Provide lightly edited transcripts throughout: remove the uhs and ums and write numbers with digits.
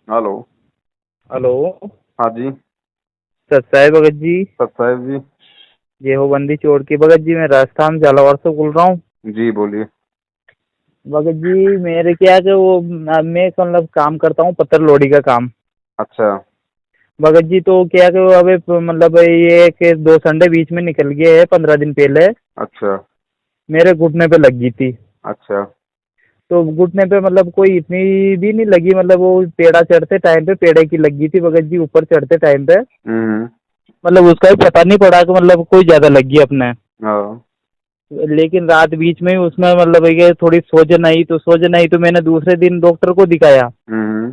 Hello. Hello. हाँ जी। सत साहेब भगत जी। सत साहेब जी। ये हो बंदी चोर की भगत जी, मैं राजस्थान झालावाड़ से बोल रहा हूँ। जी बोलिए। भगत जी मेरे क्या है कि वो मैं मतलब काम करता हूँ पत्थर लोडी का काम। अच्छा। भगत जी तो क्या है कि वो अभी मतलब ये एक दो संडे बीच में निकल गए है 15 दिन पहले। अच्छा। मेरे घुटने पे लग गई थी। अच्छा। तो घुटने पे मतलब कोई इतनी भी नहीं लगी, मतलब वो पेड़ा चढ़ते टाइम पे पेड़े की लग गई थी भगत जी, ऊपर चढ़ते टाइम पे। हम्म। मतलब उसका भी पता नहीं पड़ा कि मतलब कोई ज्यादा लग गई अपने। हाँ। लेकिन रात बीच में ही उसमें मतलब ये थोड़ी सोजन आई तो मैंने दूसरे दिन डॉक्टर को दिखाया। हम्म।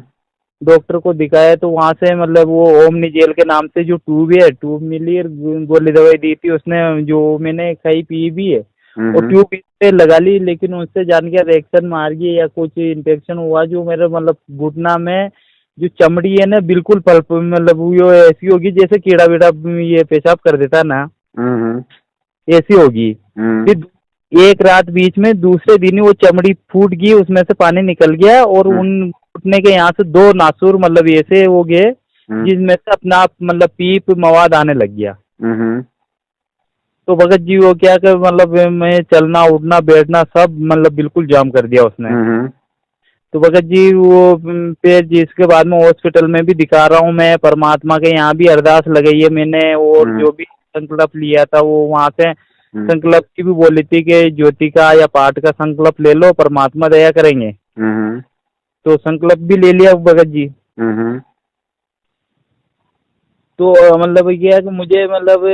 डॉक्टर को दिखाया तो वहां से मतलब वो ओमनी जेल के नाम से जो ट्यूब मिली और गोली दवाई दी थी उसने, जो मैंने खाई पी भी है। और हम्म। ट्यूब पे लगा ली, लेकिन उससे जान के रिएक्शन मार गई या कुछ इन्फेक्शन हुआ जो मेरे मतलब घुटना में जो चमड़ी है ना बिल्कुल पल्प मतलब वो ऐसी होगी जैसे कीड़ा वीड़ा ये पेशाब कर देता है ना, हम्म। ऐसी होगी। हम्म। फिर एक रात बीच में दूसरे दिन ही वो चमड़ी फूट गई, उसमें से पानी निकल गया और हम्म। उन घुटने के यहाँ से दो नासूर मतलब ऐसे हो गए हम्म। जिसमें से अपना आप मतलब पीप मवाद आने लग गया। हम्म। तो भगत जी वो क्या कर मतलब मैं चलना उठना बैठना सब मतलब बिल्कुल जाम कर दिया उसने। हम्म। तो भगत जी वो फिर जिसके बाद में हॉस्पिटल में भी दिखा रहा हूँ मैं, परमात्मा के यहाँ भी अरदास लगाई है मैंने और हम्म। जो भी संकल्प लिया था वो वहां से हम्म। संकल्प की भी बोली थी कि ज्योति का या पाठ का संकल्प ले लो, परमात्मा दया करेंगे। हम्म। तो संकल्प भी ले लिया भगत जी। हम्म। तो मतलब ये है कि मुझे मतलब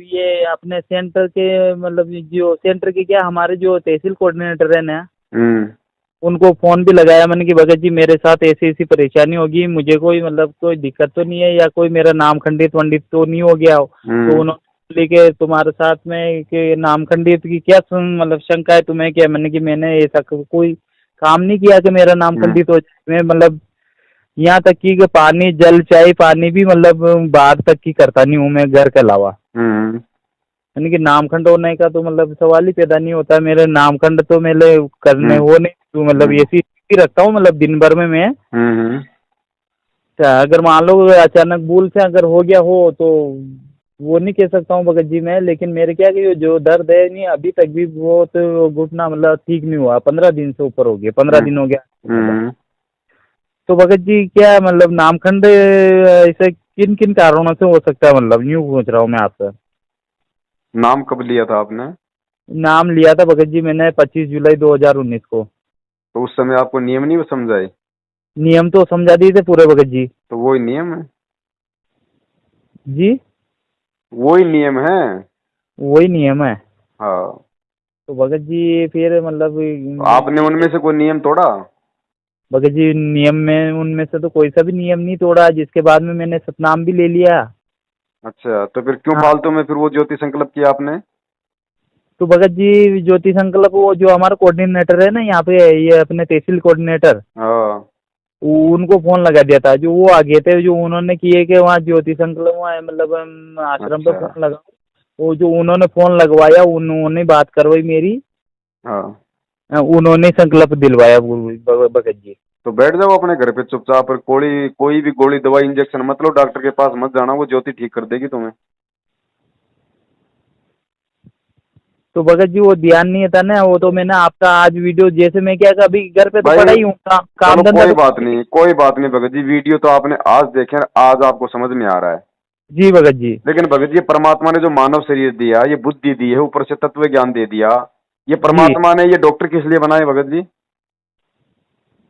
ये अपने सेंटर के मतलब जो सेंटर के क्या हमारे जो तहसील कोऑर्डिनेटर है ना, हम्म। उनको फोन भी लगाया मैंने कि भगत जी मेरे साथ ऐसी ऐसी परेशानी होगी, मुझे कोई मतलब कोई दिक्कत तो नहीं है या कोई मेरा नाम खंडित वंडित तो नहीं हो गया हो। तो हम्म। उन्होंने बोले कि तुम्हारे साथ में कि नाम खंडित की क्या मतलब शंका है तुम्हें क्या, मैंने कि मैंने ऐसा कोई काम नहीं किया कि मेरा नाम हम्म। खंडित हो जाए। मैं मतलब यहाँ तक कि पानी जल चाय पानी भी मतलब बाहर तक की करता नहीं हूँ मैं घर के अलावा। हम्म। यानी कि नामखंड होने का तो मतलब सवाल ही पैदा नहीं होता, मेरे नामखंड तो मेरे करने हम्म। वो नहीं तो मतलब हम्म। ऐसी स्थिति रखता हूँ मतलब दिन भर में मैं। हम्म। अच्छा, अगर मान लो अचानक भूल से अगर हो गया हो तो वो नहीं कह सकता हूँ भगत जी मैं, लेकिन मेरे क्या कि जो दर्द है नहीं अभी तक भी वो तो घुटना मतलब ठीक नहीं हुआ, 15 दिन से ऊपर हो गया, 15 दिन हो गया मतलब। हम्म। तो भगत जी क्या मतलब नामखंड ऐसे किन किन कारणों से हो सकता है, मतलब यूँ पूछ रहा हूँ मैं आपसे। नाम कब लिया था आपने? नाम लिया था भगत जी मैंने 25 जुलाई 2019 को। तो उस समय आपको नियम नहीं समझाए? नियम तो समझा दिए थे पूरे भगत जी। तो वही नियम है। जी। वही नियम है। वही नियम है। हाँ। तो भगत जी फिर मतलब तो आपने उनमें से कोई नियम तोड़ा? भगत जी नियम में उनमें से तो कोई सा भी नियम नहीं तोड़ा, जिसके बाद में मैंने सतनाम भी ले लिया। अच्छा, तो फिर क्यों हाँ। फालतू में फिर वो ज्योति संकल्प किया आपने? तो भगत जी ज्योति संकल्प वो जो हमारा कोऑर्डिनेटर है ना यहाँ पे, ये अपने तहसील कोऑर्डिनेटर, हाँ। उनको फोन लगा दिया था जो वो आ गए थे, जो उन्होंने किए कि वहाँ ज्योति संकल्प वहाँ मतलब आश्रम पे अच्छा। फोन लगा। वो जो उन्होंने फोन लगवाया उन्होंने बात करवाई मेरी, हाँ। उन्होंने संकल्प दिलवाया भगत जी। तो बैठ जाओ अपने घर पे चुपचाप, और कोई भी गोली दवाई इंजेक्शन मत लो, डॉक्टर के पास मत जाना, वो ज्योति ठीक कर देगी तुम्हें। तो भगत जी वो ध्यान नहीं था ना, वो तो मैंने आपका आज वीडियो जैसे मैं क्या अभी घर पे तो भाई पड़ा ही हूँ, काम चलो धंधा कोई तो बात नहीं, कोई बात नहीं भगत जी, वीडियो तो आपने आज देखे और आज आपको समझ में आ रहा है। जी भगत जी। लेकिन भगत जी परमात्मा ने जो मानव शरीर दिया, ये बुद्धि दी है, ऊपर से तत्व ज्ञान दे दिया, ये जी। परमात्मा ने, ये डॉक्टर किस लिए बनाए भगत जी?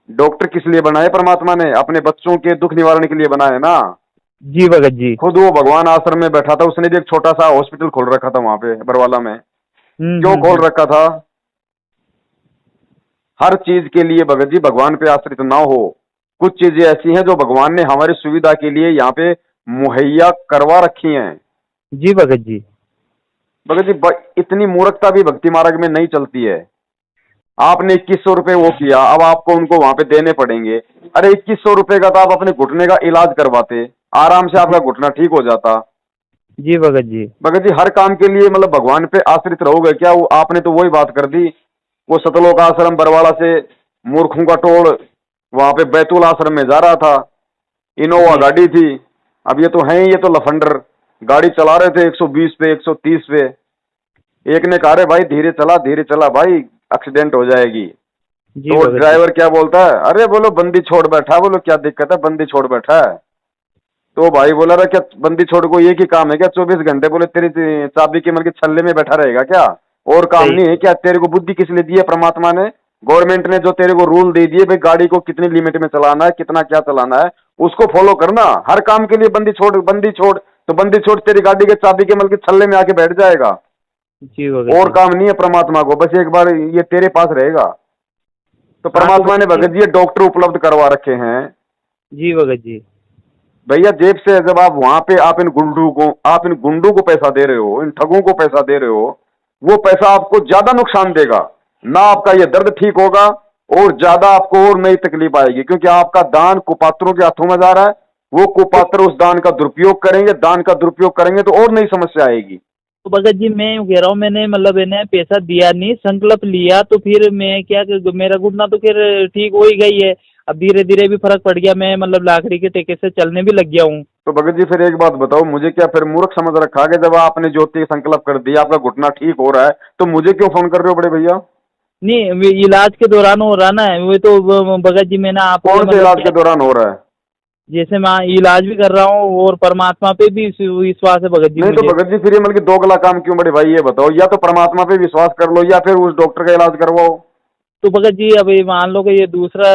डॉक्टर किस लिए बनाए परमात्मा ने? अपने बच्चों के दुख निवारण के लिए बनाए ना। जी भगत जी। खुद वो भगवान आश्रम में बैठा था, उसने भी एक छोटा सा हॉस्पिटल खोल रखा था वहां पे बरवाला में। क्यों खोल हम्म। रखा था? हर चीज के लिए भगत जी भगवान पे आश्रित ना हो। कुछ चीजें ऐसी हैं जो भगवान ने हमारी सुविधा के लिए यहाँ पे मुहैया करवा रखी हैं। जी भगत जी। भगत जी इतनी मूर्खता भी भक्ति मार्ग में नहीं चलती है। आपने 2100 रुपए वो किया, अब आपको उनको वहां पे देने पड़ेंगे। अरे 2100 रुपए का तो आप अपने घुटने का इलाज करवाते, आराम से जी। आपका घुटना ठीक हो जाता। जी भगत जी। भगत जी हर काम के लिए मतलब भगवान पे आश्रित रहोगे क्या? वो आपने तो वही बात कर दी, वो सतलोक आश्रम बरवाड़ा से मूर्खों का टोल, वहां पे बैतूल आश्रम में जा रहा था, इनोवा जी गाड़ी थी। अब ये तो हैं ही, ये तो लफंडर गाड़ी चला रहे थे 120 पे 130 पे। एक ने कहा रे भाई धीरे चला भाई, एक्सीडेंट हो जाएगी। जी तो वो भगत जी। ड्राइवर क्या बोलता है, अरे बोलो बंदी छोड़ बैठा है, बोलो क्या दिक्कत है, बंदी छोड़ बैठा है। तो भाई बोला रहा क्या बंदी छोड़ को एक ही काम है क्या 24 घंटे, बोले तेरी चाबी के मतलब छल्ले में बैठा रहेगा क्या, और काम सही। नहीं है क्या? तेरे को बुद्धि किस लिए दी है परमात्मा ने? गवर्नमेंट ने जो तेरे को रूल दे दिए भाई गाड़ी को कितनी लिमिट में चलाना है, कितना क्या चलाना है, उसको फॉलो करना। हर काम के लिए बंदी छोड़ बंदी छोड़, तो बंदी छोड़ तेरी गाड़ी के चाबी के मतलब छल्ले में आके बैठ जाएगा। जी भगत और जी। काम नहीं है परमात्मा को, बस एक बार ये तेरे पास रहेगा। तो हाँ तो परमात्मा ने भगत जी। भगत जी डॉक्टर उपलब्ध करवा रखे हैं। जी भगत जी। भैया जेब से जब आप वहां पे आप इन गुंडों को पैसा दे रहे हो, इन ठगों को पैसा दे रहे हो, वो पैसा आपको ज्यादा नुकसान देगा ना, आपका ये दर्द ठीक होगा, और ज्यादा आपको और नई तकलीफ आएगी, क्योंकि आपका दान कुपात्रों के हाथों में जा रहा है। वो कुपात्र उस दान का दुरुपयोग करेंगे, दान का दुरुपयोग करेंगे तो और नई समस्या आएगी। तो भगत जी मैं यूँ कह रहा हूँ, मैंने मतलब इन्हें पैसा दिया नहीं, संकल्प लिया, तो फिर मैं क्या मेरा घुटना तो फिर ठीक हो ही गई है। अब धीरे धीरे भी फर्क पड़ गया, मैं मतलब लाकड़ी के टेके से चलने भी लग गया हूँ। तो भगत जी फिर एक बात बताओ, मुझे क्या फिर मूर्ख समझ रखा है कि जब आपने ज्योति संकल्प कर दिया, आपका घुटना ठीक हो रहा है, तो मुझे क्यों फोन कर रहे हो बड़े भैया? नहीं इलाज के दौरान हो रहा ना वो तो भगत जी मैंने आपके कौन से मतलब इलाज क्या, के दौरान हो रहा है? जैसे मैं इलाज भी कर रहा हूँ और परमात्मा पे भी विश्वास है भगत जी नहीं तो मुझे। भगत जी फिर ये मतलब कि दो गला काम क्यों बड़े भाई, ये बताओ, या तो परमात्मा पे विश्वास कर लो या फिर उस डॉक्टर का इलाज करवाओ। तो भगत जी अब ये मान लो कि ये दूसरा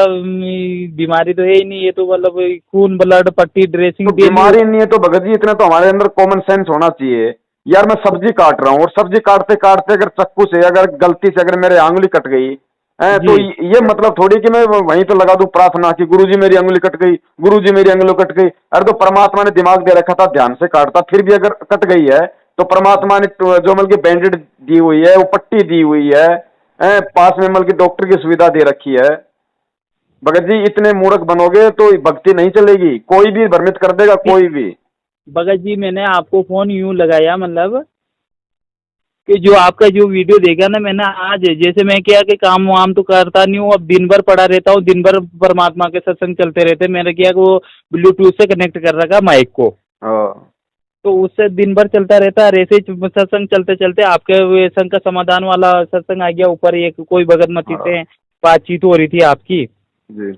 बीमारी तो है ही नहीं, ये तो मतलब खून ब्लड पट्टी ड्रेसिंग तो डेली बीमारी होती नहीं है तो भगत जी इतना तो हमारे अंदर कॉमन सेंस होना चाहिए। यार मैं सब्जी काट रहा हूँ, और सब्जी काटते काटते अगर चाकू से अगर गलती से अगर मेरे आंगुली कट गई है, है। तो जी ये मतलब थोड़ी कि मैं वहीं तो लगा दूं प्रार्थना कि गुरुजी मेरी अंगुली कट गई, गुरुजी मेरी अंगुली कट गई। अरे तो परमात्मा ने दिमाग दे रखा था ध्यान से काटता, फिर भी अगर कट गई है तो परमात्मा ने जो मतलब की बैंडेड दी हुई है, वो पट्टी दी हुई है, पास में मतलब की डॉक्टर की सुविधा दे रखी है। भगत जी इतने मूर्ख बनोगे तो भक्ति नहीं चलेगी, कोई भी भ्रमित कर देगा, कोई भी। भगत जी मैंने आपको फोन यूं लगाया मतलब कि जो आपका जो वीडियो देखा ना मैंने आज, जैसे मैं क्या कि काम वाम तो करता नहीं हूँ, अब दिन भर पड़ा रहता हूँ, दिन भर परमात्मा के सत्संग चलते रहते, मैंने क्या कि वो ब्लूटूथ से कनेक्ट कर रखा माइक को, हाँ तो उससे दिन भर चलता रहता है। ऐसे ही सत्संग चलते चलते आपके वे संघ का समाधान वाला सत्संग आ गया ऊपर, एक कोई भगत मती हाँ से बातचीत हो रही थी आपकी। जी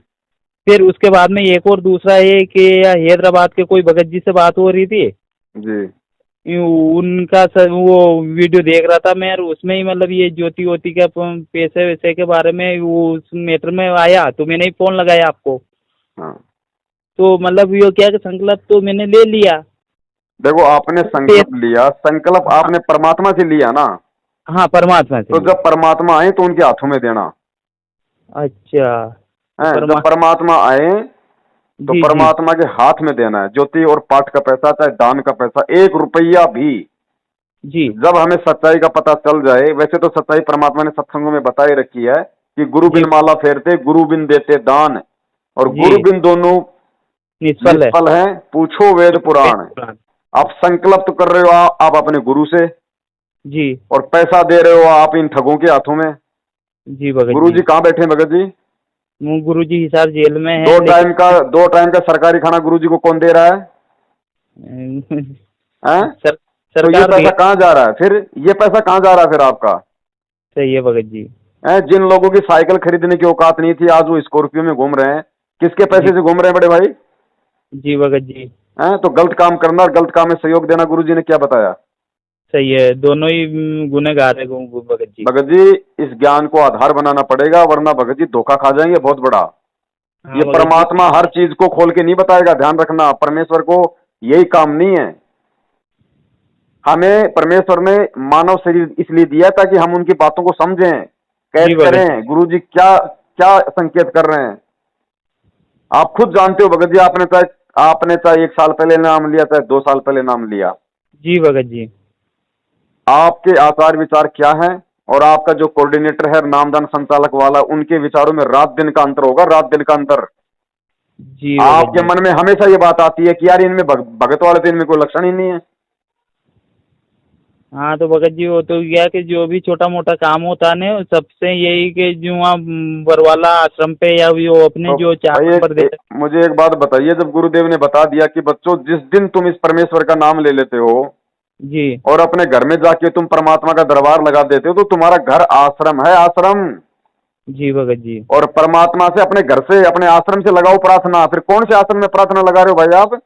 फिर उसके बाद में एक और दूसरा है कि हैदराबाद के कोई भगत जी से बात हो रही थी, जी उनका वो वीडियो देख रहा था मैं, और उसमें ही मतलब ये ज्योति वोति के पैसे वैसे के बारे में वो उस मैटर में आया, तो मैंने ही फोन लगाया आपको। हाँ। तो मतलब ये क्या कि संकल्प तो मैंने ले लिया। देखो आपने फिर संकल्प लिया, संकल्प हाँ, आपने परमात्मा से लिया ना, हाँ परमात्मा से तो लिया। जब परमात्मा आए तो उनके हाथों में देना अच्छा तो है। जब परमा परमात्मा आए तो जी जी परमात्मा के हाथ में देना है, ज्योति और पाठ का पैसा, चाहे दान का पैसा, 1 रुपया भी। जी जब हमें सच्चाई का पता चल जाए, वैसे तो सच्चाई परमात्मा ने सत्संगों में बताई रखी है कि गुरु जी बिन माला फेरते गुरु बिन देते दान, और जी गुरु बिन दोनों निष्फल है। निष्फल हैं, पूछो वेद पुराण। आप संकल्प तो कर रहे हो आप अपने गुरु से, जी और पैसा दे रहे हो आप इन ठगों के हाथों में। जी भगत गुरु जी। जी कहाँ बैठे हैं भगत जी? गुरु जी हिसार जेल में है दो लेकिन टाइम का 2 टाइम का सरकारी खाना गुरु जी को कौन दे रहा है? हैं? तो ये सरकार पैसा दिया। कहाँ जा रहा है फिर? ये पैसा कहाँ जा रहा है फिर आपका? सही है भगत जी। हैं? जिन लोगों की साइकिल खरीदने की औकात नहीं थी, आज वो स्कॉर्पियो में घूम रहे हैं, किसके पैसे जी से घूम रहे हैं बड़े भाई? जी भगत जी। हैं? तो गलत काम करना और गलत काम में सहयोग देना गुरु जी ने क्या बताया? सही है, दोनों ही गुनहगार है भगत जी। भगत जी इस ज्ञान को आधार बनाना पड़ेगा, वरना भगत जी धोखा खा जाएंगे बहुत बड़ा। हाँ ये भगत जी। परमात्मा हर चीज को खोल के नहीं बताएगा, ध्यान रखना, परमेश्वर को यही काम नहीं है। हमें परमेश्वर ने मानव शरीर इसलिए दिया ताकि हम उनकी बातों को समझें, कैच जी भगत जी। करें गुरु जी क्या क्या संकेत कर रहे हैं। आप खुद जानते हो भगत जी, आपने चाहे 1 साल पहले नाम लिया, चाहे 2 साल पहले नाम लिया, जी भगत जी। आपके आचार विचार क्या है, और आपका जो कोऑर्डिनेटर है नामदान संचालक वाला, उनके विचारों में रात दिन का अंतर होगा, रात दिन का अंतर। जी भगत आपके जी। मन में हमेशा ये बात आती है कि यार इनमें भगत वाले तो इनमें कोई लक्षण ही नहीं है। हाँ तो भगत जी वो तो क्या कि जो भी छोटा मोटा काम होता है ना सबसे यही कि जो वहाँ बरवाला आश्रम पे या वो अपने तो जो 4 भाई नंबर दे। मुझे एक बात बताइए, जब गुरुदेव ने बता दिया कि बच्चों जिस दिन तुम इस परमेश्वर का नाम ले लेते हो जी और अपने घर में जाके तुम परमात्मा का दरबार लगा देते हो, तो तुम्हारा घर आश्रम है, आश्रम। जी भगत जी। और परमात्मा से अपने घर से अपने आश्रम से लगाओ प्रार्थना। फिर कौन से आश्रम में प्रार्थना लगा रहे हो भाई आप?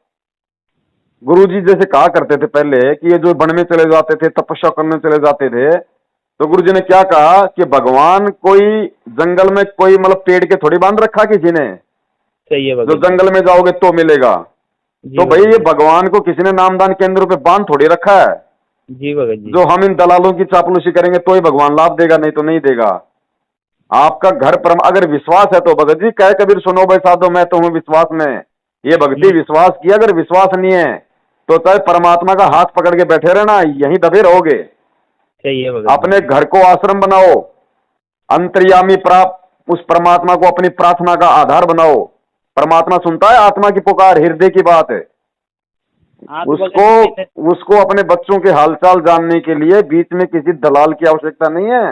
गुरुजी जैसे कहा करते थे पहले कि ये जो वन में चले जाते थे, तपस्या करने चले जाते थे, तो गुरुजी ने क्या कहा कि भगवान कोई जंगल में कोई मतलब पेड़ के थोड़ी बांध रखा किसी ने, सही है जो भगत जी। जंगल में जाओगे तो मिलेगा। जी तो भाई भगत ये जी। भगवान को किसी ने नामदान केंद्रों पे बांध थोड़ी रखा है, जी भगत जी। जो हम इन दलालों की चापलूसी करेंगे तो ही भगवान लाभ देगा, नहीं तो नहीं देगा। आपका घर परम अगर विश्वास है तो भगत जी कहे कबीर सुनो भाई साधो मैं तो हूं विश्वास में। ये भक्ति विश्वास की, अगर विश्वास नहीं है तो चाहे परमात्मा का हाथ पकड़ के बैठे रहना, यहीं दबे रहोगे। सही है भगत अपने जी। घर को आश्रम बनाओ, अंतर्यामी प्राप्त उस परमात्मा को अपनी प्रार्थना का आधार बनाओ। परमात्मा सुनता है आत्मा की पुकार, हृदय की बात है। हाँ तो भगत उसको जी मैंने। उसको अपने बच्चों के हालचाल जानने के लिए बीच में किसी दलाल की आवश्यकता नहीं है।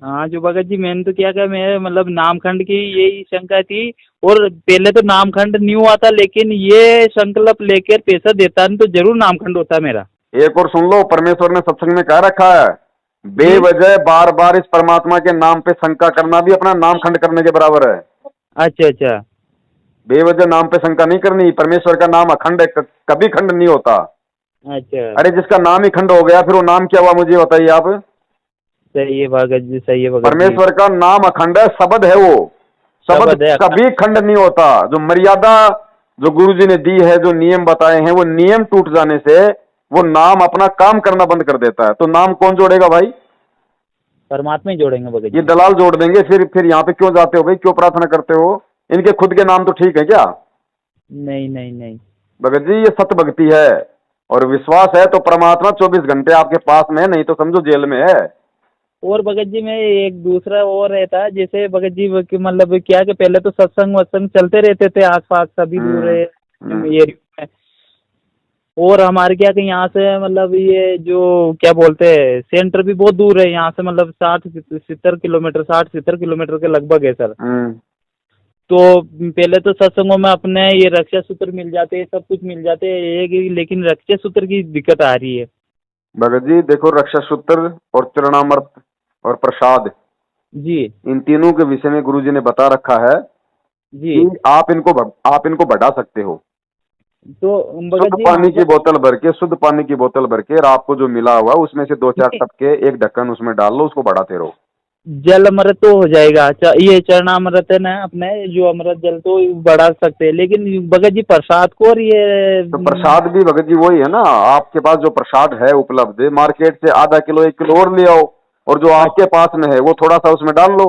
हाँ जो भगत जी मैंने तो क्या कहा मेरे मतलब नामखंड की यही शंका थी। और पहले तो नामखंड नहीं हुआ था लेकिन ये संकल्प लेकर पैसा देता नहीं तो जरूर नामखंड होता मेरा। एक और सुन लो, परमेश्वर ने सत्संग में कह रखा है, जी। बेवजह बार बार इस परमात्मा के नाम पे शंका करना भी अपना नाम खंड करने के बराबर है। अच्छा अच्छा। बेवजह नाम पे शंका नहीं करनी। परमेश्वर का नाम अखंड है, कभी खंड नहीं होता। अच्छा। अरे जिसका नाम ही खंड हो गया फिर वो नाम क्या हुआ मुझे बताइए आप? सही है भगत जी। सही है भगत जी। परमेश्वर का नाम अखंड है, शब्द है वो। शब्द शब्द है। कभी खंड नहीं होता। जो मर्यादा जो गुरु जी ने दी है, जो नियम बताए हैं, वो नियम टूट जाने से वो नाम अपना काम करना बंद कर देता है। तो नाम कौन जोड़ेगा भाई? परमात्मा ही जोड़ेंगे भगत ये जी। दलाल जोड़ देंगे। फिर यहाँ पे क्यों जाते हो भाई, क्यों प्रार्थना करते हो? इनके खुद के नाम तो ठीक है क्या? नहीं नहीं नहीं। भगत जी ये सत्य भक्ति है और विश्वास है तो परमात्मा 24 घंटे आपके पास में है, नहीं तो समझो जेल में है। और भगत जी में एक दूसरा और रहता है जैसे भगत जी कि मतलब क्या कि पहले तो सत्संग वत्संग चलते रहते थे आसपास सभी दूर हम्म। एरिया में। और हमारे क्या कि यहाँ से मतलब ये जो क्या बोलते हैं सेंटर भी बहुत दूर है यहाँ से मतलब 60-70 किलोमीटर 60-70 किलोमीटर के लगभग है सर। हम्म। तो पहले तो सत्संगों में अपने ये रक्षा सूत्र मिल जाते हैं सब कुछ मिल जाते हैं लेकिन रक्षा सूत्र की दिक्कत आ रही है। भगत जी देखो, रक्षा सूत्र और चरणामृत और प्रसाद, जी इन तीनों के विषय में गुरु जी ने बता रखा है जी। कि आप इनको बढ़ा सकते हो। तो भगत शुद्ध जी पानी मान की लो। बोतल भर के, शुद्ध पानी की बोतल भर के, और आपको जो मिला हुआ उसमें से 2-4 नहीं, टपके एक ढक्कन उसमें डाल लो, उसको बढ़ाते रहो। जल अमृत तो हो जाएगा ये चरणामृत है ना अपने जो अमृत जल तो बढ़ा सकते हैं लेकिन भगत जी प्रसाद को और ये तो प्रसाद भी भगत जी वही है ना, आपके पास जो प्रसाद है उपलब्ध, मार्केट से आधा किलो 1 किलो और ले आओ, और जो आपके पास में है वो थोड़ा सा उसमें डाल लो।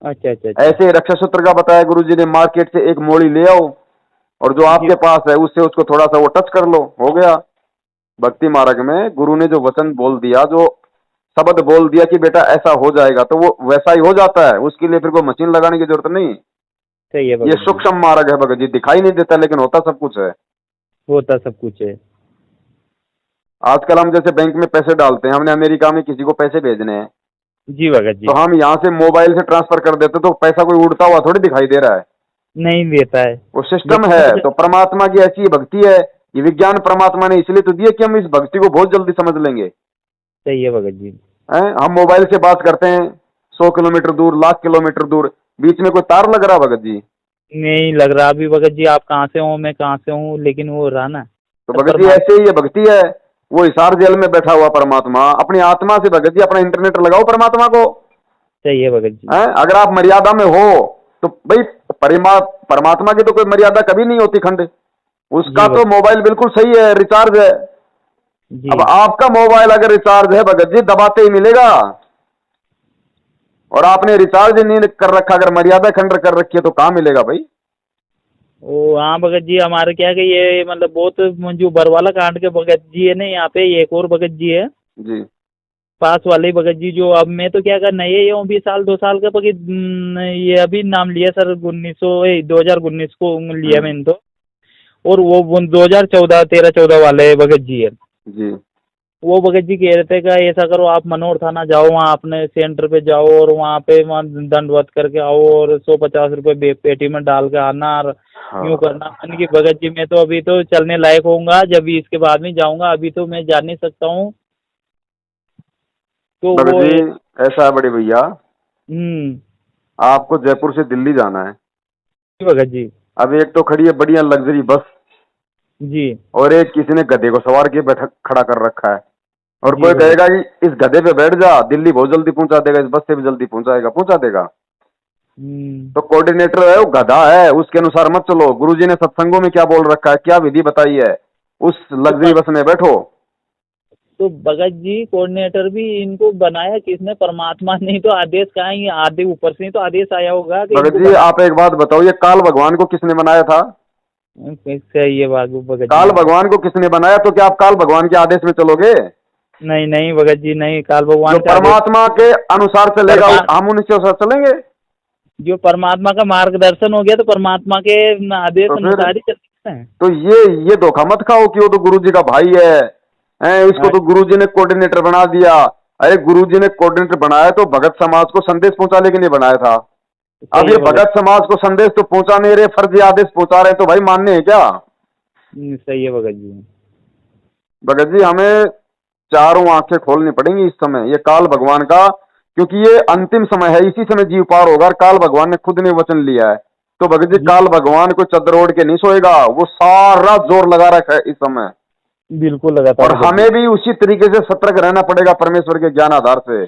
अच्छा अच्छा अच्छा। ऐसे ही रक्षा सूत्र का बताया गुरु जी ने, मार्केट से एक मोड़ी ले आओ और जो जी आपके पास है उससे उसको थोड़ा सा वो टच कर लो, हो गया। भक्ति मार्ग में गुरु ने जो वचन बोल दिया, जो शब्द बोल दिया कि बेटा ऐसा हो जाएगा, तो वो वैसा ही हो जाता है। उसके लिए फिर कोई मशीन लगाने की जरूरत नहीं। सही है ये भगत जी। सूक्ष्म मार्ग है भगत जी, दिखाई नहीं देता लेकिन होता सब कुछ है। होता सब कुछ है। आजकल हम जैसे बैंक में पैसे डालते हैं, हमने अमेरिका में किसी को पैसे भेजने हैं, जी भगत तो जी। हम यहाँ से मोबाइल से ट्रांसफर कर देते तो पैसा कोई उड़ता हुआ थोड़ी दिखाई दे रहा है। नहीं देता है। वो सिस्टम लेकिन है। तो परमात्मा की ऐसी भक्ति है, ये विज्ञान परमात्मा ने इसलिए तो दिया कि हम इस भक्ति को बहुत जल्दी समझ लेंगे। सही है भगत जी। हैं? हम मोबाइल से बात करते हैं 100 किलोमीटर दूर, लाख किलोमीटर दूर, बीच में कोई तार लग रहा भगत जी? नहीं लग रहा अभी भगत जी आप कहाँ से हो मैं कहाँ से हूँ लेकिन वो रहा ना। तो सब भगत जी परमात्मा। ऐसे ही ये भक्ति है। वो हिसार जेल में बैठा हुआ परमात्मा अपनी आत्मा से, भगत जी अपना इंटरनेट लगाओ परमात्मा को। सही है भगत जी। हैं? अगर आप मर्यादा में हो तो भाई परमात्मा की तो कोई मर्यादा कभी नहीं होती खंड। उसका जी तो भगत मोबाइल बिल्कुल सही है, रिचार्ज है। जी। अब आपका मोबाइल अगर रिचार्ज है भगत जी, दबाते ही मिलेगा। और आपने रिचार्ज नहीं कर रखा, अगर मर्यादा खंड कर रखी है तो कहाँ मिलेगा भाई? ओ हाँ भगत जी हमारे क्या कि ये मतलब बहुत जो बरवाला कांड के भगत जी है ना यहाँ पे एक और भगत जी है जी। पास वाले ही भगत जी जो अब मैं तो क्या कर नए हूँ 20 साल 2 साल का भगत ये अभी नाम लिया सर 2019 को लिया मैंने तो। और वो 2014 13-14 वाले भगत जी है। जी। वो भगत जी कह रहे थे कि ऐसा करो, आप मनोहर थाना जाओ, वहाँ अपने सेंटर पे जाओ और वहाँ दंडवत करके आओ और 150 रुपये पेटी में डाल के आना और यूँ हाँ करना। मैंने कि भगत जी मैं तो अभी तो चलने लायक होऊंगा जब भी इसके बाद में जाऊंगा, अभी तो मैं जा नहीं सकता हूँ। तो भगत वो जी, ऐसा है बड़े भैया, हम्म। आपको जयपुर से दिल्ली जाना है। जी भगत जी। अब एक तो खड़ी है बढ़िया लग्जरी बस, जी और एक किसी ने गधे को सवार के बैठा खड़ा कर रखा है, और जी कोई भगत। कहेगा कि इस गधे पे बैठ जा, दिल्ली बहुत जल्दी पहुंचा देगा, इस बस से भी जल्दी पहुंचाएगा, पहुंचा देगा। हम्म। तो कोऑर्डिनेटर है वो गधा है, उसके अनुसार मत चलो। गुरुजी ने सत्संगों में क्या बोल रखा है, क्या विधि बताई है, उस तो लग्जरी बस में बैठो। तो भगत जी कोऑर्डिनेटर भी इनको बनाया किसने? परमात्मा ने ही तो आदेश कहा है, ये आदि ऊपर से ही तो आदेश आया होगा कि भगत इनको जी बना। आप एक बात बताओ, ये काल भगवान को किसने बनाया था? सही है बाबू भगत काल जी। भगवान को किसने बनाया? तो क्या आप काल भगवान के आदेश में चलोगे? नहीं नहीं भगत जी नहीं, काल जो भगवान का आदेश। परमात्मा के अनुसार चलेगा परमा हम उनके अनुसार चलेंगे। जो परमात्मा का मार्गदर्शन हो गया तो परमात्मा के आदेश तो फिर अनुसार ही चलते हैं। तो ये धोखा मत खाओ कि वो तो गुरुजी का भाई है, इसको हाँ, तो गुरुजी ने कोऑर्डिनेटर बना दिया। अरे गुरुजी ने कोऑर्डिनेटर बनाया तो भगत समाज को संदेश पहुंचाने के लिए बनाया था। अब सही ये है भगत। भगत समाज को संदेश तो पहुंचा नहीं रहे, फर्जी आदेश पहुंचा रहे हैं, तो भाई मानने हैं क्या? सही है भगत जी। भगत जी हमें चारों आंखें खोलनी पड़ेंगी इस समय, ये काल भगवान का, क्योंकि ये अंतिम समय है, इसी समय जीव पार होगा। और काल भगवान ने खुद ने वचन लिया है, तो भगत जी जी काल भगवान को चद्दर ओढ़ के नहीं सोएगा, वो सारा जोर लगा रखा है इस समय। बिल्कुल लगातार और भगत जी। हमें भी उसी तरीके से सतर्क रहना पड़ेगा परमेश्वर के ज्ञान आधार से।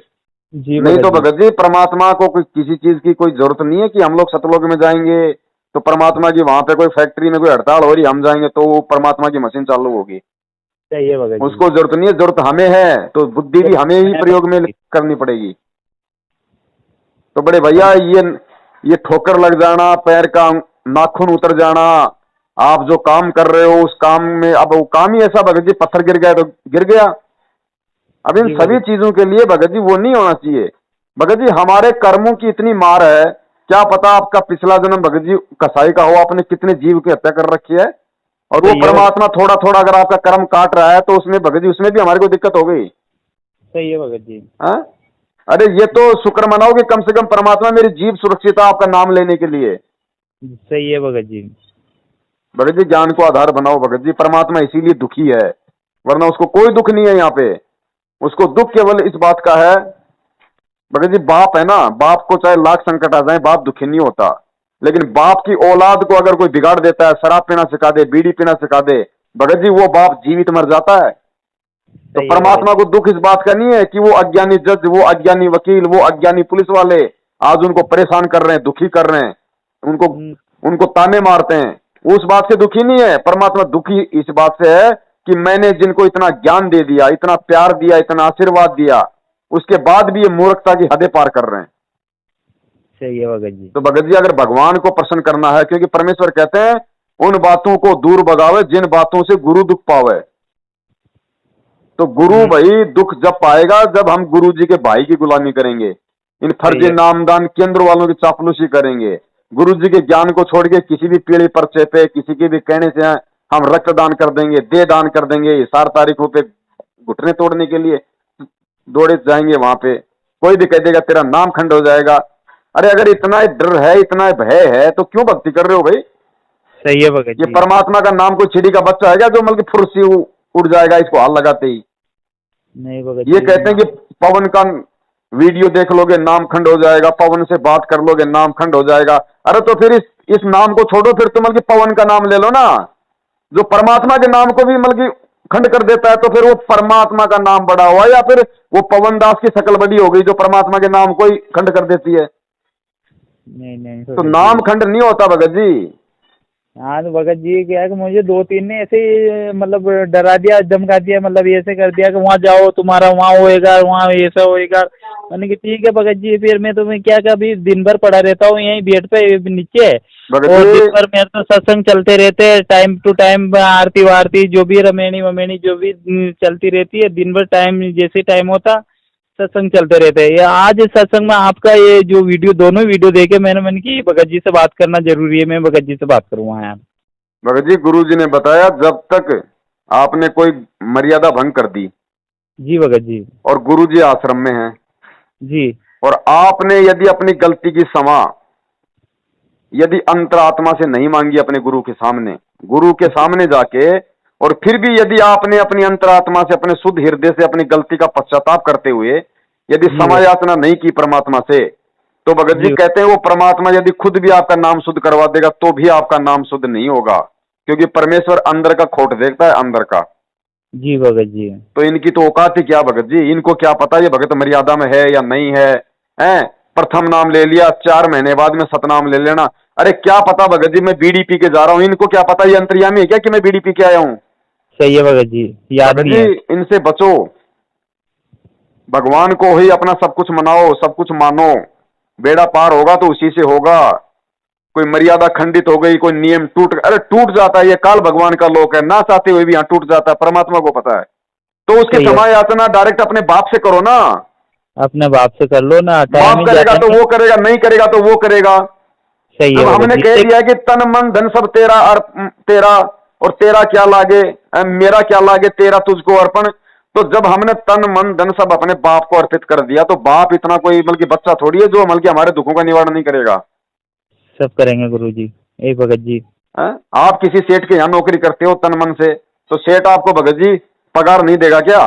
जी नहीं भगत तो जी। भगत जी परमात्मा को कोई किसी चीज की कोई जरूरत नहीं है कि हम लोग सतलोक में जाएंगे तो परमात्मा की वहां पे कोई फैक्ट्री में कोई हड़ताल हो रही, हम जाएंगे तो वो परमात्मा की मशीन चालू होगी। सही है भगत जी। उसको जरूरत नहीं है, जरूरत हमें है, तो बुद्धि तो भी हमें ही मैं प्रयोग में भगत जी। करनी पड़ेगी। तो बड़े भैया ये ठोकर लग जाना, पैर का नाखून उतर जाना, आप जो काम कर रहे हो उस काम में, अब वो काम ही ऐसा भगत जी, पत्थर गिर गया तो गिर गया। अब इन जी सभी भगत। चीजों के लिए भगत जी वो नहीं होना चाहिए। भगत जी हमारे कर्मों की इतनी मार है, क्या पता आपका पिछला जन्म भगत जी कसाई का हो, आपने कितने जीव की हत्या कर रखी है, और वो सही है भगत। परमात्मा थोड़ा थोड़ा अगर आपका कर्म काट रहा है तो उसमें भगत जी उसमें भी हमारे को दिक्कत हो गई। सही है भगत जी। हाँ? अरे ये तो शुक्र मनाओ कि कम से कम परमात्मा मेरी जीव सुरक्षित है आपका नाम लेने के लिए। सही है भगत जी। भगत जी ज्ञान को आधार बनाओ भगत जी, परमात्मा इसीलिए दुखी है, वरना उसको कोई दुख नहीं है यहाँ पे। उसको दुख केवल इस बात का है भगत जी, बाप है ना, बाप को चाहे लाख संकट आ जाए बाप दुखी नहीं होता, लेकिन बाप की औलाद को अगर कोई बिगाड़ देता है, शराब पीना सिखा दे, बीड़ी पीना सिखा दे, भगत जी वो बाप जीवित मर जाता है। तो सही है भगत परमात्मा को दुख इस बात का नहीं है कि वो अज्ञानी जज, वो अज्ञानी वकील, वो अज्ञानी पुलिस वाले आज उनको परेशान कर रहे हैं, दुखी कर रहे हैं, उनको जी। उनको ताने मारते हैं, उस बात से दुखी नहीं है। परमात्मा दुखी इस बात से है कि मैंने जिनको इतना ज्ञान दे दिया, इतना प्यार दिया, इतना आशीर्वाद दिया, उसके बाद भी ये मूर्खता की हदें पार कर रहे हैं। सही है भगत जी। तो भगत जी अगर भगवान को प्रसन्न करना है, क्योंकि परमेश्वर कहते हैं उन बातों को दूर भगावे जिन बातों से गुरु दुख पावे। तो गुरु भाई दुख जब पाएगा जब हम गुरु जी के भाई की गुलामी करेंगे, इन सही फर्जी है। नामदान केंद्र वालों की चापलूसी करेंगे, गुरु जी के ज्ञान को छोड़ के किसी भी पीढ़ी पर्चे पे किसी के भी कहने से हम रक्तदान कर देंगे, दे दान कर देंगे, 4 तारीखों पे घुटने तोड़ने के लिए दौड़े जाएंगे वहां पे, कोई भी कह देगा तेरा नाम खंड हो जाएगा। अरे अगर इतना डर है, इतना भय है, तो क्यों भक्ति कर रहे हो भाई? सही है भगत ये जी। परमात्मा का नाम कोई चिड़ी का बच्चा है क्या जो मतलब फुर्सी उड़ जाएगा इसको हाल लगाते ही? नहीं भगत ये जी कहते हैं कि पवन का वीडियो देख लोगे नाम खंड हो जाएगा, पवन से बात कर लोगे नाम खंड हो जाएगा। अरे तो फिर इस नाम को छोड़ो, फिर तो मतलब पवन का नाम ले लो ना, जो परमात्मा के नाम को भी मतलब खंड कर देता है। तो फिर वो परमात्मा का नाम बड़ा हुआ या फिर वो पवन दास की शकल बड़ी हो गई जो परमात्मा के नाम को ही खंड कर देती है? नहीं नहीं तो भगत नाम जी। खंड नहीं होता भगत जी। हाँ तो भगत जी क्या है कि मुझे 2-3 ने ऐसे ही मतलब डरा दिया, धमका दिया, मतलब ऐसे कर दिया कि वहाँ जाओ तुम्हारा वहाँ होएगा, वहाँ ऐसा होएगा। मैंने कि ठीक है भगत जी, फिर मैं तुम्हें क्या अभी दिन भर पड़ा रहता हूँ यहीं बेड पे नीचे, भगत और दिन जी भर मेरे तो सत्संग चलते रहते हैं, टाइम टू टाइम आरती वारती जो भी रमेणी वमेणी जो भी चलती रहती है, दिन भर टाइम जैसे टाइम होता सत्संग चलते रहते हैं। ये आज सत्संग में आपका ये जो वीडियो, दोनों वीडियो देखे मैंने कि भगत जी से बात करना जरूरी है, मैं भगत जी से बात करूँगा यार। भगत जी गुरु जी ने बताया जब तक आपने कोई मर्यादा भंग कर दी, जी भगत जी। और गुरु जी आश्रम में हैं। जी। और आपने यदि अपनी गलती की क्षमा यदि अंतरात्मा से नहीं मांगी अपने गुरु के सामने जाके, और फिर भी यदि आपने अपनी अंतरात्मा से, अपने शुद्ध हृदय से अपनी गलती का पश्चाताप करते हुए यदि जी क्षमा भगत। याचना नहीं की परमात्मा से, तो भगत जी जी। कहते हैं वो परमात्मा यदि खुद भी आपका नाम शुद्ध करवा देगा तो भी आपका नाम शुद्ध नहीं होगा, क्योंकि परमेश्वर अंदर का खोट देखता है, अंदर का। जी भगत जी। तो इनकी तो औकात ही क्या भगत जी, इनको क्या पता ये भगत मर्यादा में है या नहीं है। हैं, प्रथम नाम ले लिया, 4 महीने बाद में सतनाम ले लेना। अरे क्या पता भगत जी, मैं बीड़ी पी के जा रहा हूं, इनको क्या पता ये अंतर्यामी है क्या कि मैं बीड़ी पी के आया हूं। सही है भगत जी, याद भगत नहीं जी है। इनसे बचो, भगवान को ही अपना सब कुछ मनाओ, सब कुछ मानो, बेड़ा पार होगा तो उसी से होगा। कोई मर्यादा खंडित हो गई, कोई नियम अरे टूट जाता है, ये काल भगवान का लोक है, ना चाहते हुए भी यहाँ टूट जाता है, परमात्मा को पता है। तो उसकी सही है। क्षमा याचना डायरेक्ट अपने बाप से करो ना। अपने बाप से कर लो ना, टाइम माफ ही करेगा तो जाएंगे। वो करेगा, नहीं करेगा तो वो करेगा। सही है जब भगत हमने जी। कह दिया कि तन मन धन सब तेरा तेरा, और तेरा क्या लागे, मेरा क्या लागे, तेरा तुझको अर्पण। तो जब हमने तन मन धन सब अपने बाप को अर्पित कर दिया, तो बाप इतना कोई बल्कि बच्चा थोड़ी है जो बल्कि हमारे दुखों का निवारण नहीं करेगा। सब करेंगे गुरु जी। ए भगत जी। हैं? आप किसी सेठ के यहाँ नौकरी करते हो तन मन से, तो सेठ आपको भगत जी पगार नहीं देगा क्या?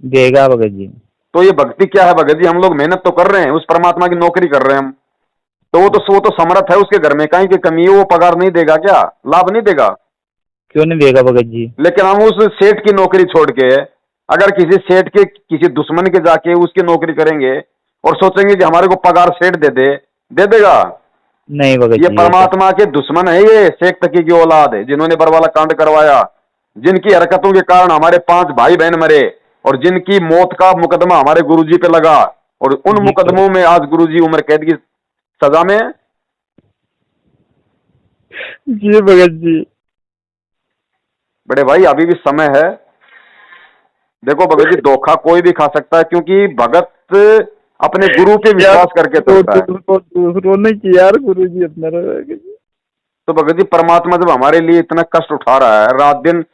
देगा भगत जी। तो ये भक्ति क्या है भगत जी? हम लोग मेहनत तो कर रहे हैं, उस परमात्मा की नौकरी कर रहे हैं हम, तो वो तो समर्थ है, उसके घर में कहीं की कमी है, वो पगार नहीं देगा क्या? लाभ नहीं देगा? क्यों नहीं देगा भगत जी? लेकिन हम उस सेठ की नौकरी छोड़ के अगर किसी सेठ के किसी दुश्मन के जाके उसकी नौकरी करेंगे और सोचेंगे कि हमारे को पगार सेठ दे देगा? नहीं भगत ये जी, ऐसा परमात्मा के दुश्मन है, ये शेख तकी की औलाद है, जिन्होंने बरवाला कांड करवाया, जिनकी हरकतों के कारण हमारे 5 भाई बहन मरे, और जिनकी मौत का मुकदमा हमारे गुरुजी पे लगा, और उन जी मुकदमों में आज गुरुजी उम्र कैद की सजा में है। जी भगत जी। बड़े भाई अभी भी समय है। देखो भगत जी, धोखा कोई भी खा सकता है, क्योंकि भगत अपने गुरु पे विश्वास करके चलता है। रोने की यार गुरु जी अपना। तो भगत जी परमात्मा जब हमारे लिए इतना कष्ट उठा रहा है, रात दिन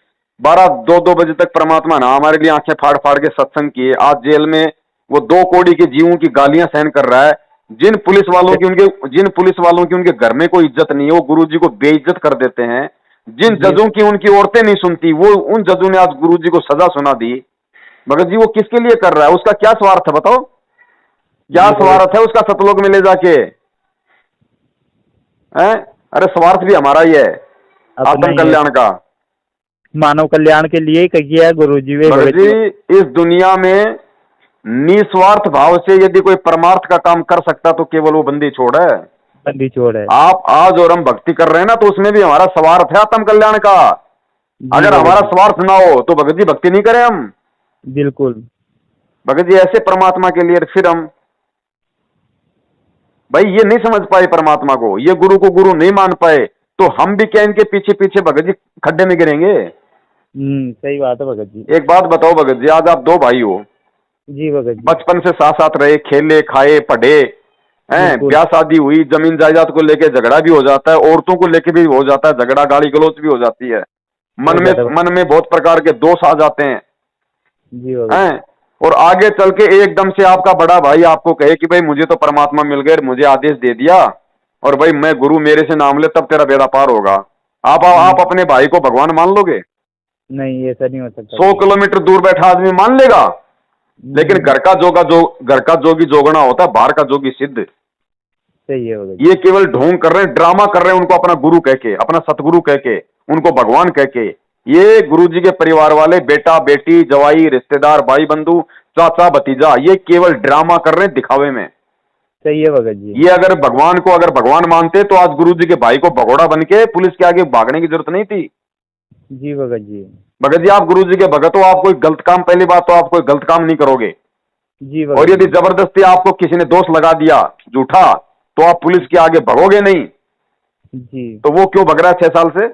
12-2 बजे तक परमात्मा ना हमारे लिए आंखें फाड़ फाड़ के सत्संग किए, आज जेल में वो 2 कौड़ी के जीवों की गालियां सहन कर रहा है। जिन पुलिस वालों की उनके घर में कोई इज्जत नहीं है, वो गुरु जी को बेइज्जत कर देते हैं। जिन जी जजों की उनकी औरतें नहीं सुनती, वो उन जजों ने आज गुरु जी को सजा सुना दी। भगत जी वो किसके लिए कर रहा है? उसका क्या स्वार्थ है बताओ? क्या जी भगत स्वार्थ है उसका सतलोक में ले जाके? हैं? अरे स्वार्थ भी हमारा ही है, अपना आत्म ही है। कल्याण का। मानव कल्याण के लिए ही किया है गुरु जी वे भगत भगत जी। जी इस दुनिया में निस्वार्थ भाव से यदि कोई परमार्थ का काम कर सकता तो केवल वो बंदी छोड़ है। बंदी छोड़ है। आप आज और हम भक्ति कर रहे हैं ना, तो उसमें भी हमारा स्वार्थ है आत्म कल्याण का। जी अगर भगत हमारा जी। स्वार्थ ना हो तो भगत जी भक्ति नहीं करें हम। बिल्कुल। भगत जी ऐसे परमात्मा के लिए फिर हम भाई ये नहीं समझ पाए परमात्मा को, ये गुरु को गुरु नहीं मान पाए, तो हम भी क्या इनके पीछे पीछे भगत जी खड्डे में गिरेंगे? सही बात है भगत जी। एक बात बताओ भगत जी, आज आप 2 भाई हो, जी भगत जी। बचपन से साथ साथ रहे, खेले खाए पढ़े हैं, बिल्कुल। ब्याह शादी हुई, जमीन जायदाद को लेके झगड़ा भी हो जाता है, औरतों को लेके भी हो जाता है झगड़ा, गाली गलौज भी हो जाती है, हो जाता है। मन में बहुत प्रकार के दोष आ जाते हैं। जी भगत। हैं, और आगे चल के एकदम से आपका बड़ा भाई आपको कहे कि भाई मुझे तो परमात्मा मिल गए, मुझे आदेश दे दिया, और भाई मैं गुरु मेरे से नाम ले तब तेरा बेड़ा पार होगा। आप अपने भाई को भगवान मान लोगे? नहीं ऐसा नहीं हो सकता। 100 किलोमीटर दूर बैठा आदमी मान लेगा, लेकिन घर का जोगी जोगना होता है, बाहर का जोगी सिद्ध। सही है भगत जी। ये केवल ढोंग कर रहे हैं, ड्रामा कर रहे हैं, उनको अपना गुरु कह के, अपना सतगुरु कह के, उनको भगवान कह के। ये गुरु जी के परिवार वाले बेटा बेटी जवाई रिश्तेदार भाई बंधु चाचा भतीजा, ये केवल ड्रामा कर रहे हैं दिखावे में। सही है भगत जी। ये अगर भगवान मानते तो आज गुरु जी के भाई को भगोड़ा बन के पुलिस के आगे भागने की जरूरत नहीं थी। जी भगत जी। भगत जी आप गुरु जी के भगत हो, आप कोई गलत काम, पहली बात तो आप कोई गलत काम नहीं करोगे, जी भगत और यदि जी। जबरदस्ती आपको किसी ने दोष लगा दिया झूठा, तो आप पुलिस के आगे भगोगे नहीं। जी। तो वो क्यों भग रहा है 6 साल से?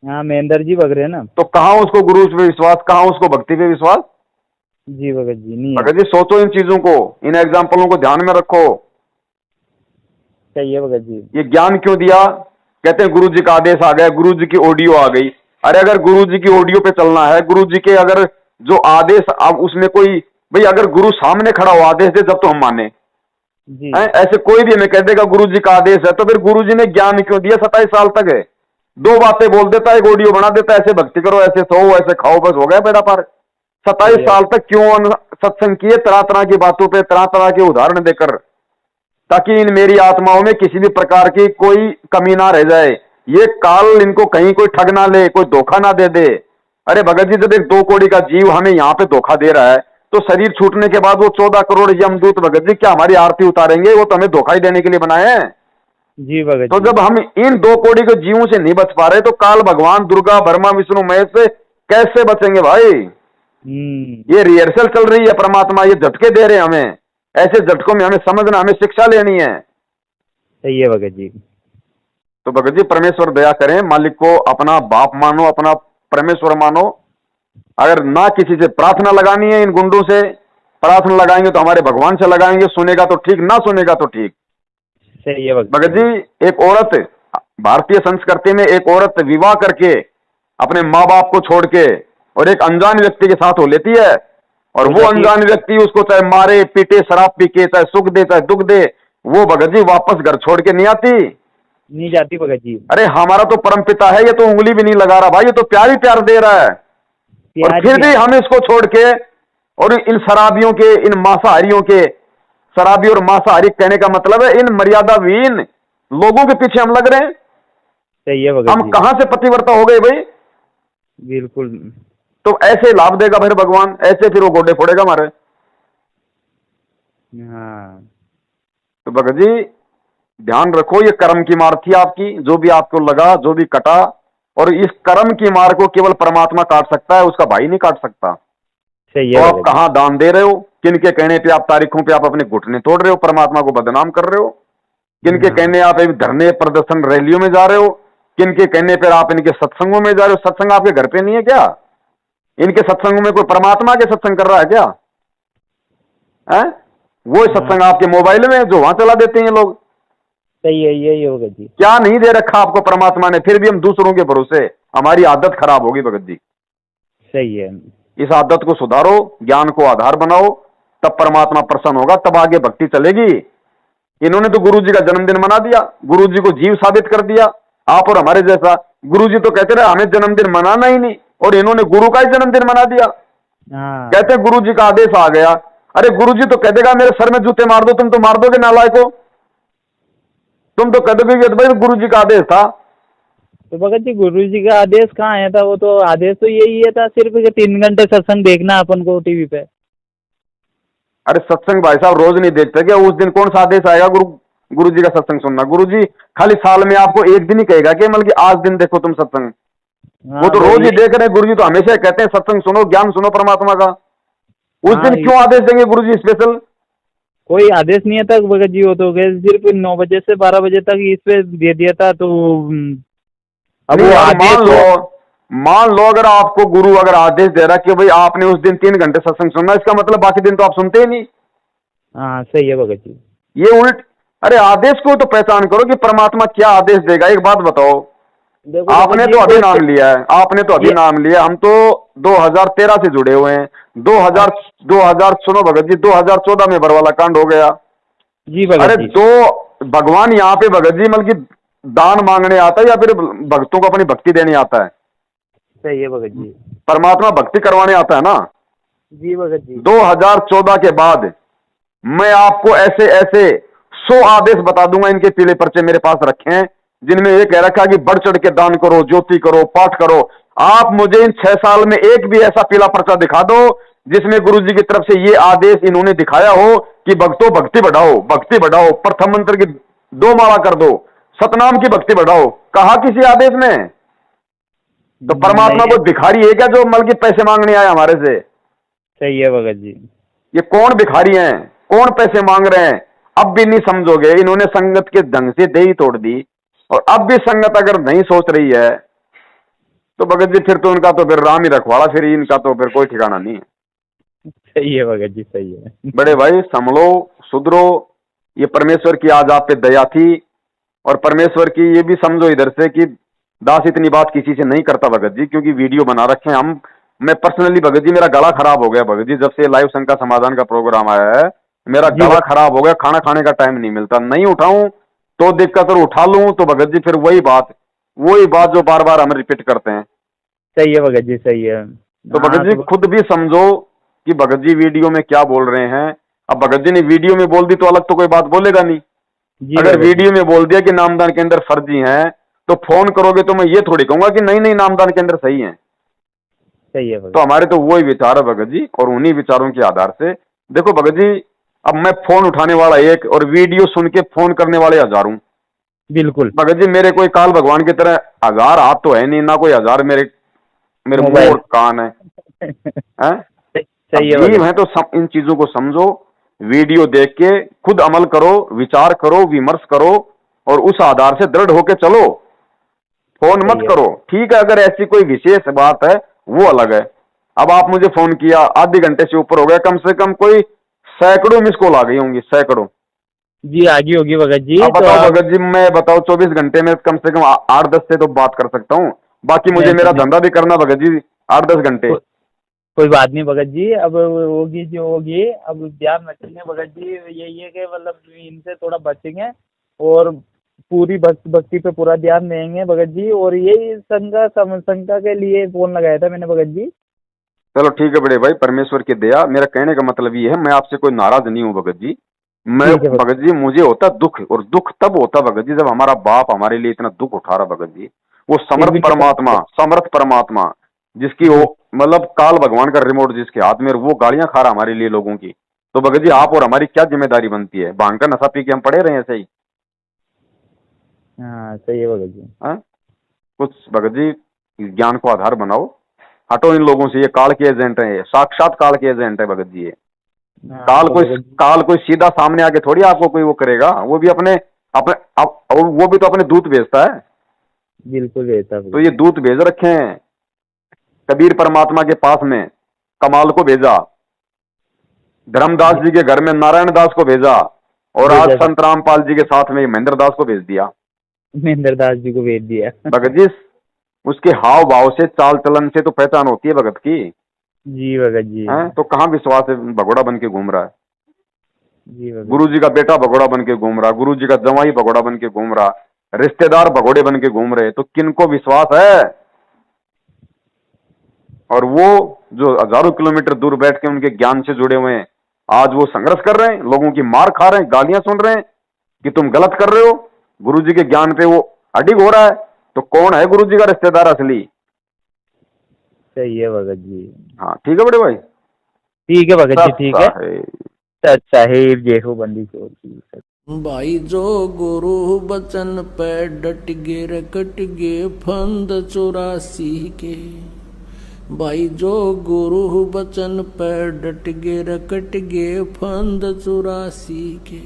हाँ महेंद्र जी भग रहे हैं ना। तो कहाँ उसको गुरु पे विश्वास, कहाँ उसको भक्ति पे विश्वास? जी भगत जी नहीं है। भगत जी सोचो इन चीजों को, इन एग्जाम्पलों को ध्यान में रखो। सही है भगत जी। ये ज्ञान क्यों दिया? कहते हैं गुरु जी का आदेश आ गया, गुरु जी की ऑडियो आ गई। अरे अगर गुरु जी की ऑडियो पे चलना है, गुरु जी के अगर जो आदेश, अब उसमें कोई भाई अगर गुरु सामने खड़ा हो आदेश दे जब तो हम माने जी हैं। ऐसे कोई भी हमें कह देगा गुरु जी का आदेश है, तो फिर गुरु जी ने ज्ञान क्यों दिया? 27 साल तक है, दो बातें बोल देता है, एक ऑडियो बना देता है, ऐसे भक्ति करो, ऐसे सो, ऐसे खाओ, बस हो गया बेड़ा पार। 27 सही है। साल तक क्यों सत्संग किए, तरह तरह की बातों पे तरह तरह के उदाहरण देकर, ताकि इन मेरी आत्माओं में किसी भी प्रकार की कोई कमी ना रह जाए, ये काल इनको कहीं कोई ठग ना ले, कोई धोखा ना दे दे। अरे भगत जी, जब एक 2 करोड़ का जीव हमें यहाँ पे धोखा दे रहा है, तो शरीर छूटने के बाद वो 14 करोड़ यमदूत भगत जी क्या हमारी आरती उतारेंगे? वो तो हमें धोखा ही देने के लिए बनाए हैं। जी भगत तो जी। जब हम इन 2 करोड़ के जीवों से नहीं बच पा रहे, तो काल भगवान, दुर्गा, ब्रह्मा, विष्णु, महेश से कैसे बचेंगे भाई? ये रिहर्सल चल रही है, परमात्मा ये झटके दे रहे हैं हमें, ऐसे झटकों में हमें समझना, हमें शिक्षा लेनी है। सही है भगत जी। तो भगत जी परमेश्वर दया करें, मालिक को अपना बाप मानो, अपना परमेश्वर मानो। अगर ना किसी से प्रार्थना लगानी है, इन गुंडों से प्रार्थना लगाएंगे तो हमारे भगवान से लगाएंगे, सुनेगा तो ठीक, ना सुनेगा तो ठीक। सही है भगत जी, एक औरत, भारतीय संस्कृति में एक औरत विवाह करके अपने माँ बाप को छोड़ के और एक अनजान व्यक्ति के साथ हो लेती है, और वो अनजान व्यक्ति उसको चाहे मारे पीटे, शराब पी के, चाहे सुख दे चाहे दुख दे, वो भगत जी वापस घर छोड़ के नहीं आती, नहीं जाती भगत जी। अरे हमारा तो परमपिता है, ये तो उंगली भी नहीं लगा रहा भाई, ये तो प्यार ही प्यार दे रहा है, और फिर भी हम इसको छोड़ के, और इन शराबियों के, इन मांसाहारियों के, शराबी और मांसाहारी कहने का मतलब है इन मर्यादाविहीन लोगों के पीछे हम लग रहे हैं। सही है भगत हम जी। कहां से पतिव्रता हो गए भाई? बिल्कुल। तो ऐसे लाभ देगा फिर भगवान, ऐसे फिर वो गोडे फोड़ेगा हमारे। हाँ। तो भगत जी ध्यान रखो, ये कर्म की मार थी आपकी, जो भी आपको लगा, जो भी कटा, और इस कर्म की मार को केवल परमात्मा काट सकता है, उसका भाई नहीं काट सकता। सही तो है आप भगत जी। कहाँ दान दे रहे हो? किन के कहने पे आप तारीखों पे आप अपने घुटने तोड़ रहे हो, परमात्मा को बदनाम कर रहे हो? किन के कहने आप एक धरने, प्रदर्शन, रैलियों में जा रहे हो? किन के कहने पर आप इनके सत्संगों में जा रहे हो? सत्संग आपके घर पे नहीं है क्या? इनके सत्संगों में कोई परमात्मा के सत्संग कर रहा है क्या? है वो सत्संग आपके मोबाइल में जो वहां चला देते हैं लोग। सही है, यही है भगत जी। क्या नहीं दे रखा आपको परमात्मा ने, फिर भी हम दूसरों के भरोसे, हमारी आदत खराब होगी भगत जी। सही है। इस आदत को सुधारो, ज्ञान को आधार बनाओ, तब परमात्मा प्रसन्न होगा, तब आगे भक्ति चलेगी। इन्होंने तो गुरु जी का जन्मदिन मना दिया, गुरु जी को जीव साबित कर दिया, आप और हमारे जैसा। गुरु जी तो कहते रहे हमें जन्मदिन मनाना ही नहीं, और इन्होंने गुरु का ही जन्मदिन मना दिया। हाँ। कहते हैं गुरु जी का आदेश आ गया। अरे गुरु जी तो कह देगा मेरे सर में जूते मार दो, तुम तो मार दोगे नालायको, तुम तो कह दोगे कि भाई गुरु जी का आदेश था। तो भगत जी गुरु जी का आदेश कहाँ आया था? वो तो आदेश तो यही है था सिर्फ कि 3 घंटे सत्संग देखना अपन को टीवी पे। अरे सत्संग भाई साहब रोज नहीं देखते क्या? उस दिन कौन सा आदेश आएगा गुरु जी का सत्संग सुनना? गुरु जी खाली साल में आपको एक दिन ही कहेगा कि मतलब आज दिन देखो तुम सत्संग। हाँ, वो तो रोज ही देख रहे हैं। गुरु जी तो हमेशा कहते हैं सत्संग सुनो, ज्ञान सुनो परमात्मा का। उस हाँ, दिन क्यों आदेश देंगे गुरु जी स्पेशल? कोई आदेश नहीं है था भगत जी। वो तो सिर्फ 9 बजे से 12 बजे तक इस पे दे दिया था। तो अब वो आदेश मान लो अगर आपको गुरु अगर आदेश दे रहा कि भाई आपने उस दिन 3 घंटे सत्संग सुनना, इसका मतलब बाकी दिन तो आप सुनते ही नहीं। हाँ सही है भगत जी। ये उल्ट। अरे आदेश को तो पहचान करो कि परमात्मा क्या आदेश देगा। एक बात बताओ, आपने तो अभी नाम लिया है, आपने तो अभी नाम लिया, हम तो 2013 से जुड़े हुए हैं। 2000 सुनो भगत जी, 2014 में बरवाला कांड हो गया जी भगत अरे जी। तो भगवान यहाँ पे भगत जी मतलब कि दान मांगने आता है या फिर भक्तों को अपनी भक्ति देने आता है? सही है भगत जी। परमात्मा भक्ति करवाने आता है ना। जी भगत जी। 2014 के बाद मैं आपको ऐसे ऐसे 100 आदेश बता दूंगा, इनके पीले पर्चे मेरे पास रखे हैं, जिनमें ये कह रखा है कि बढ़ चढ़ के दान करो, ज्योति करो, पाठ करो। आप मुझे इन 6 साल में एक भी ऐसा पीला पर्चा दिखा दो जिसमें गुरु जी की तरफ से ये आदेश इन्होंने दिखाया हो कि भक्तों भक्ति बढ़ाओ, भक्ति बढ़ाओ, प्रथम मंत्र की 2 माला कर दो, सतनाम की भक्ति बढ़ाओ। कहा किसी आदेश में? तो परमात्मा को भिखारी है क्या जो मल के पैसे मांगने आए हमारे से? सही है भगत जी। ये कौन भिखारी हैं, कौन पैसे मांग रहे हैं? अब भी नहीं समझोगे। इन्होंने संगत के ढंग से दे ही तोड़ दी, और अब भी संगत अगर नहीं सोच रही है तो भगत जी फिर तो उनका तो फिर राम ही रखवाड़ा, फिर इनका तो फिर कोई ठिकाना नहीं है। सही है भगत जी, सही है। बड़े भाई संभलो, सुधरो। ये परमेश्वर की आज आप पे दया थी, और परमेश्वर की ये भी समझो इधर से कि दास इतनी बात किसी से नहीं करता भगत जी, क्योंकि वीडियो बना रखे हैं हम। मैं पर्सनली भगत जी, मेरा गला खराब हो गया भगत जी, जब से लाइव शंका समाधान का प्रोग्राम आया है मेरा जी गला खराब हो गया, खाना खाने का टाइम नहीं मिलता, नहीं उठाऊं तो दिक्कत, और उठा लूं तो भगत जी फिर वही बात जो बार बार हम रिपीट करते हैं। सही है भगत जी, सही है। तो भगत हाँ जी तो खुद भी समझो कि भगत जी वीडियो में क्या बोल रहे हैं। अब भगत जी ने वीडियो में बोल दी तो अलग तो कोई बात बोलेगा नहीं। जी अगर भगत जी, वीडियो में बोल दिया कि नामदान के अंदर फर्जी हैं तो फोन करोगे तो मैं ये थोड़ी कहूंगा कि नहीं नहीं नामदान के अंदर सही है। सही है तो भगत हमारे तो वही विचार है भगत जी, और उन्हीं विचारों के आधार से देखो भगत जी, अब मैं फोन उठाने वाला एक और वीडियो सुन के फोन करने वाले हजारों। जी। बिल्कुल। भगत जी मेरे कोई काल भगवान की तरह हजार हाथ तो है नहीं, ना कोई हजार मेरे मेरे मुंह मोबाइल। और कान है, हैं? अब सही है जीव भगत है तो इन चीजों को समझो, वीडियो देख के खुद अमल करो, विचार करो, विमर्श करो, और उस आधार से दृढ़ होके चलो, फोन सही मत है। करो। ठीक है, अगर ऐसी कोई विशेष बात है वो अलग है। अब आप मुझे फोन किया, आधे घंटे से ऊपर हो गया, कम से कम कोई सैकड़ों मिस कॉल आ गई होंगी, सैकड़ों। जी आगे होगी भगत जी, अब तो बताओ आप भगत जी, मैं बताओ 24 घंटे में कम से कम 8-10 से तो बात कर सकता हूँ, बाकी मुझे मैं मेरा समझ। धंधा भी करना भगत जी 8-10 घंटे। को, कोई बात नहीं भगत जी, अब होगी जो होगी, अब ध्यान रखेंगे भगत जी। यही है कि मतलब इनसे थोड़ा बचेंगे और पूरी भक्ति पे पूरा ध्यान देंगे भगत जी। और यही शंका के लिए फोन लगाया था मैंने भगत जी। चलो ठीक है बड़े भाई, परमेश्वर की दया। मेरा कहने का मतलब ये है, मैं आपसे कोई नाराज नहीं हूँ भगत जी। मैं ठीक है भगत। भगत जी, मुझे होता दुख, और दुख तब होता भगत जी जब हमारा बाप हमारे लिए इतना दुख उठा रहा भगत जी। वो फिर भी नहीं समर्थ परमात्मा जिसकी वो जी। मतलब काल भगवान का रिमोट जिसके हाथ में, और वो गालियां खा रहा हमारे लिए लोगों की। तो भगत जी आप और हमारी क्या जिम्मेदारी बनती है? भांग का नशा पी के हम पड़े रहे ऐसे ही? हाँ सही है भगत जी। हाँ? कुछ भगत जी ज्ञान को आधार बनाओ, हटो इन लोगों से। ये काल के एजेंट है, ये साक्षात काल के एजेंट है भगत जी। ये हाँ तो भगत जी काल कोई सीधा सामने आके थोड़ी आपको कोई वो करेगा, वो भी अपने अपने और वो भी तो अपने दूत भेजता है। बिल्कुल रहता तो भगत ये दूत भेज रखे हैं कबीर परमात्मा के पास में, कमाल को भेजा, धर्मदास जी। जी के घर में नारायण दास को भेजा, और आज भेजा था, संत रामपाल जी के साथ में महेंद्र दास को भेज दिया। महेंद्र दास जी को भेज दिया। भगत जी उसके हाव भाव से, चाल चलन से तो पहचान होती है भगत की। जी भगत जी। हैं? तो कहाँ विश्वास है? भगोड़ा बन के घूम रहा है। जी भगत गुरु जी का बेटा भगोड़ा बन के घूम रहा, गुरु जी का जवाई भगोड़ा बन के घूम रहा, रिश्तेदार भगोड़े बन के घूम रहे, तो किनको विश्वास है? और वो जो हजारों किलोमीटर दूर बैठ के उनके ज्ञान से जुड़े हुए हैं, आज वो संघर्ष कर रहे हैं, लोगों की मार खा रहे हैं, गालियां सुन रहे हैं कि तुम गलत कर रहे हो। गुरु जी के ज्ञान पे वो अडिग हो रहा है, तो कौन है गुरु जी का रिश्तेदार असली? सही है भगत जी। हाँ ठीक है बड़े भाई, ठीक है भगत जी, ठीक है। सत्ता है। अच्छा है, जय हो बंदी छोड़ की। भाई जो गुरु बचन पे डट गे रे कट गे फंद 84 के। भाई जो गुरु बचन पे डट गे रे कट गे फंद 84 के।